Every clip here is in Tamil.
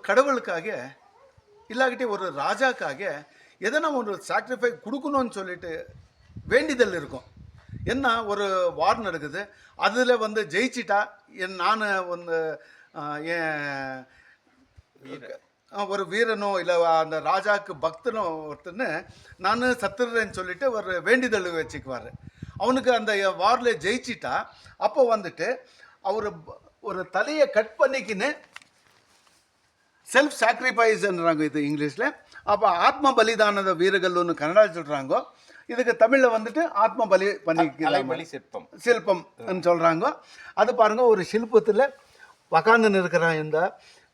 கடவுளுக்காக இல்லாக்கிட்டே ஒரு ராஜாக்காக எதனா ஒரு சாக்ரிஃபைஸ் கொடுக்கணும்னு சொல்லிட்டு வேண்டிதல் இருக்கும். என்ன ஒரு வார் நடக்குது, அதில் வந்து ஜெயிச்சிட்டா நான் வந்து என் ஒரு வீரனோ இல்லை அந்த ராஜாவுக்கு பக்தனோ ஒருத்தன்னு நான் சத்துறேன்னு சொல்லிட்டு ஒரு வேண்டிதல் வச்சுக்குவார். அவனுக்கு அந்த வாரில் ஜெயிச்சிட்டா அப்போ வந்துட்டு அவர் ஒரு தலையை கட் பண்ணிக்கின்னு செல்ஃப் சாக்ரிஃபைஸ்ன்றாங்க இது இங்கிலீஷில். அப்போ ஆத்ம பலிதானத வீரர்கள்னு கன்னடா சொல்கிறாங்க. இதுக்கு தமிழில் வந்துட்டு ஆத்ம பலி பலி சிற்பம்னு சொல்கிறாங்க. அது பாருங்கள், ஒரு சில்பத்தில் உக்காந்துன்னு இருக்கிறான் இந்த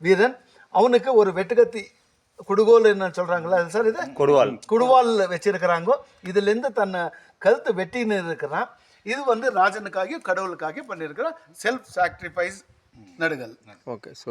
வீரன். அவனுக்கு ஒரு வெட்டுக்கத்தி குடுகோல் என்ன சொல்கிறாங்களா அது சார், இது குடுவால் வச்சிருக்கிறாங்க. இதுலேருந்து தன்னை கழுத்து வெட்டின்னு இருக்கிறான். இது வந்து ராஜனுக்காக கடவுளுக்காக பண்ணியிருக்கிற செல்ஃப் சாக்ரிஃபைஸ் நடுகள். ஓகே. ஸோ